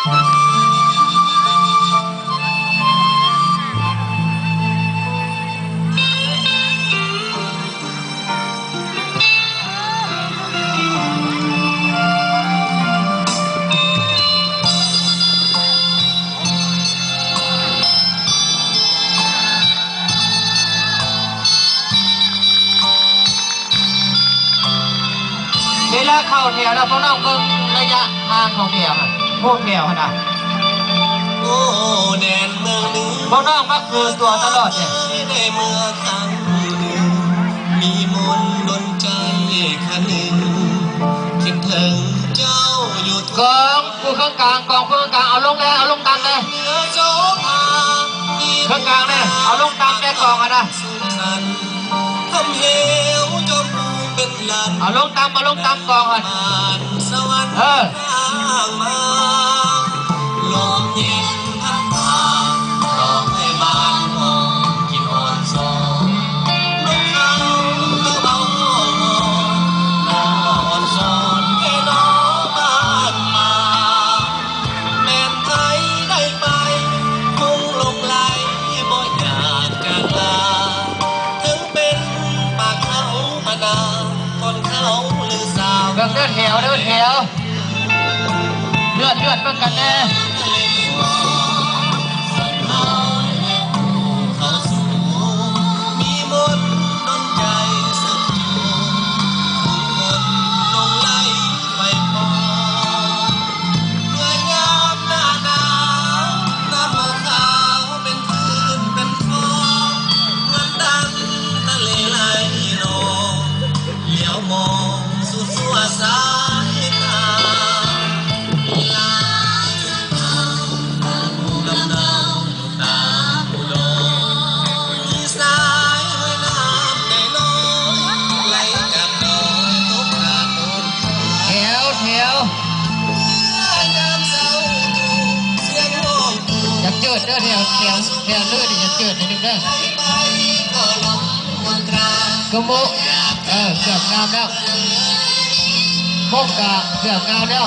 เวลาเข้าแถวแล้วพวกน้องเบิ่งระยะทางของแถวพวกแถวนะโอ้แดนเมืองนี้พวกน้องมักคือตัวตลอดเนี่ยในเมื่อครั้งหนึ่งมีมนต์ดลใจคันหนึ่งคิดถึงเจ้าอยู่กองผู้เครื่องกลางกองเครื่องกลางเอาลงเลยเอาลงตามเลยเครื่องกลางเลยเอาลงตามเลยกองนะทำเหวจมเป็นลานเอาลงตามกองอ่ะสวรรค์ทางมาลมเย็นพัดผ่านร้องให้บ้านมองกินอ่อนสองนกเขาก็เบาห้องน้ำอ่อนสอนแค่น้องบ้านมาแม่นไทยได้ไปคงลงไหลบ่อยากจากลาถึงเป็นปากเขาพนาคนเขาลือสาวเดินแถวเลือดเบิ่งกันแน่มีมนต์ดลใจสุดจูคนลงไหลไปพอเมื่อยามหน้าหนาวน้ำมองขาวเป็นคลื่นเป็นฟองเหมือนดังทะเลไหลลงเหลียวมองสุดสัวสายตาเดี๋ยวเลื่อนจะเกิดนิดนึงนะกมุเกือบงามแล้วพวกกะเกือบงามแล้ว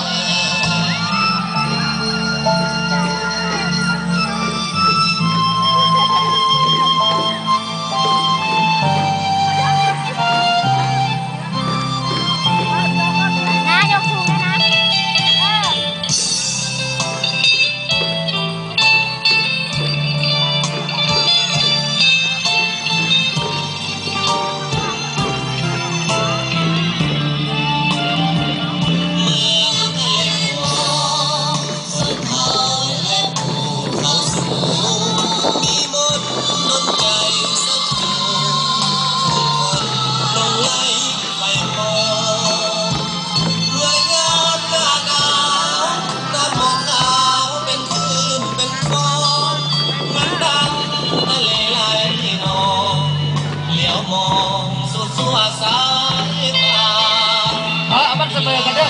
มันเสมอกันเด้อ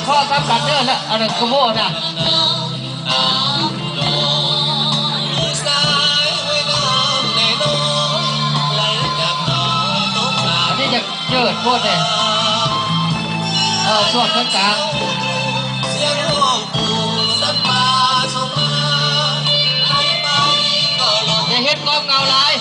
ข้อซ้ำกันเด้อนะอะไรกระโม่นะอันนี้จะเจิดโคตรเลยส่วนกลางอย่าเฮ็ดกองเงาลาย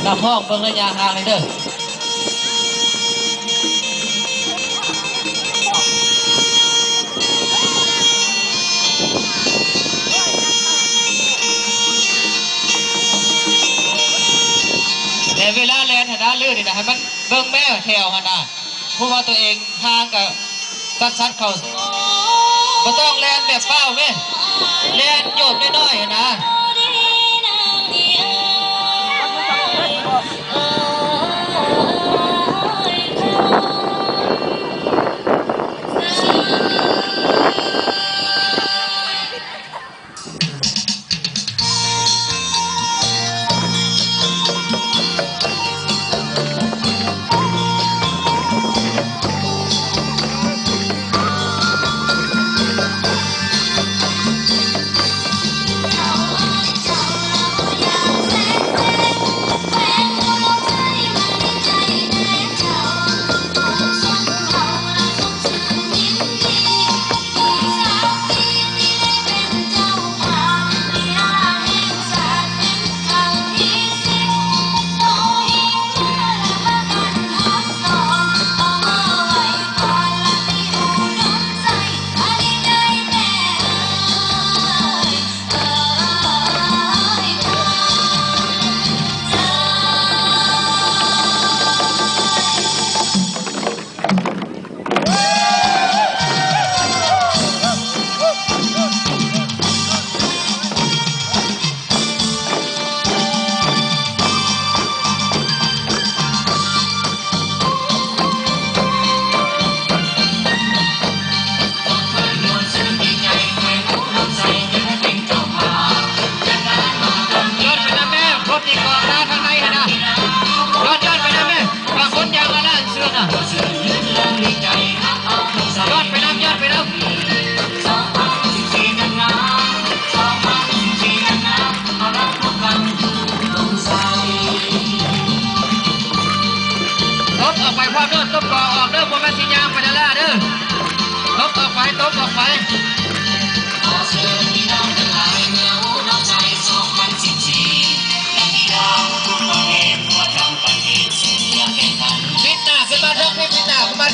นำห้องเบิ่งระยะทางเลยเด้อแต่เวลาแลนหันหน้าลื่นนี่นะให้มันเบิ่งแม่แถวหันหน้าเพราะว่าตัวเองทางกับซัดเขาไม่ต้องแลนแบบเป้าแม่แลนโยดน้อยๆนะ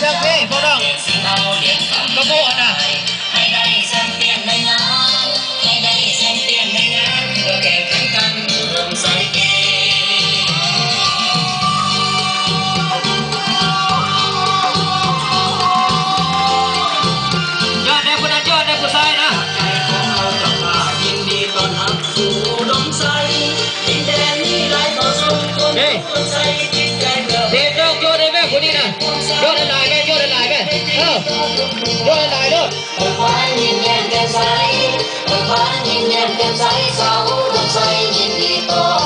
เรื่องพี่พวกน้อง สิเอาเหรียญทอง กระโบกนะ ให้ได้แชมเปี้ยนในงานให้ได้แชมเปี้ยนในงานเพื่อแข่งขันกันรวมใส่เกยอดในคนนั้นยอดในผู้ชายนะ ใจของเราจะพายินดีต้อนรับสู่อุดมใสดินแดนนี้หลายต่อสู้คนคนใสจิตใจเพื่อ เด็กน้องโยนในแม่คนนี้นะโยนหลายแม่โยนหลายแม่โยนหลายลูก คนฟ้ายิ้มแย้มแจ่มใสคนฟ้ายิ้มแย้มแจ่มใสสาวอุดมใสยินดีต้อน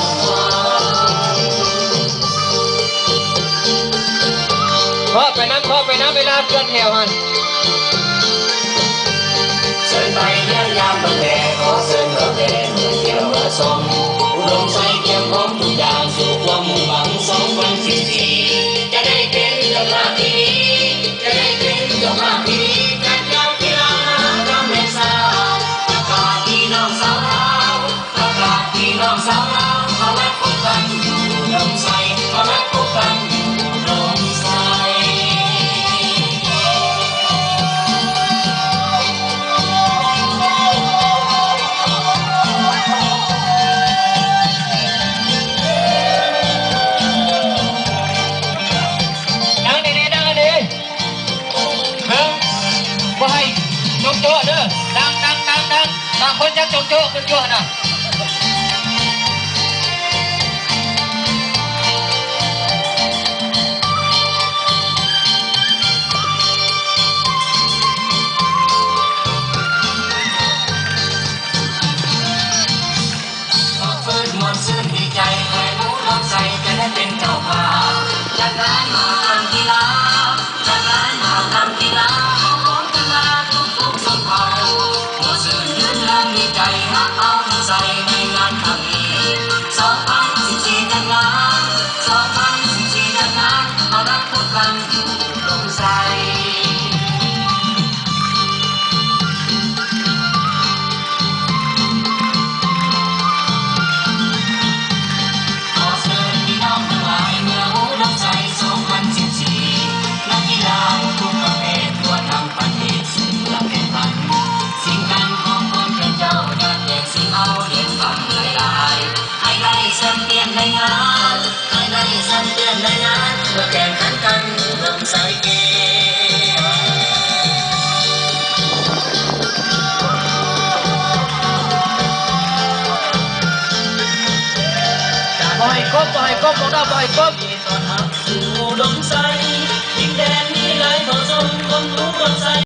รับ เคาะไปน้ำเวลาเพื่อนแถวหัน เชิญไปเยี่ยมยามบนแดงขอเชิญเราแดงเมื่อเที่ยวเมื่อชมอุดมใสเตรียมพร้อมทุกอย่างสู่ความมุ่งหวัง2014จะได้เป็นเจ้าภาพที่ดีจะได้เป็นเจ้าภาพที่ดีจัดการกีฬามหากรรมแห่งชาติประกาศพี่น้องสาวลาวประกาศพี่น้องสาวลาวเขารักพบกันอยู่อุดมใสเขารักพบกันอยู่อุดมใส ดังดีๆดังดีเฮ้ยบ่ให้จงโจ้เด้อดังบางคนจะจงโจ้ขึ้นโจ้นะฟื้นมวลซื่นดีใจให้รู้รอบใจจะได้เป็นเจ้าภาพจัดงานมหากรรมกีฬาจัดงานมหากรรมกีฬาของคนกีฬาทุกชนเผ่ามวลซื่นยืนเรื่องดีใจฮักเอาทั้งใจในงานครั้งนี้2014จัดงาน2014จัดงานเอารักพบกันอยู่ลมใส ขอเชิญพี่น้องทั้งหลายเมื่ออุดมใส2014นักกีฬาทุกประเภททั่วทั้งประเทศสู่เรื่องแข่งขันสิ่งกันของคนเป็นเจ้าอยากแจกสิ่งเอาเหรียญทองหลายๆให้ได้แชมเปี้ยนในงานให้ได้แชมเปี้ยนในงานเพื่อแข่งขันกันอุดมใสเกม บ่ให้ก้มพวกเราบ่ให้ก้ม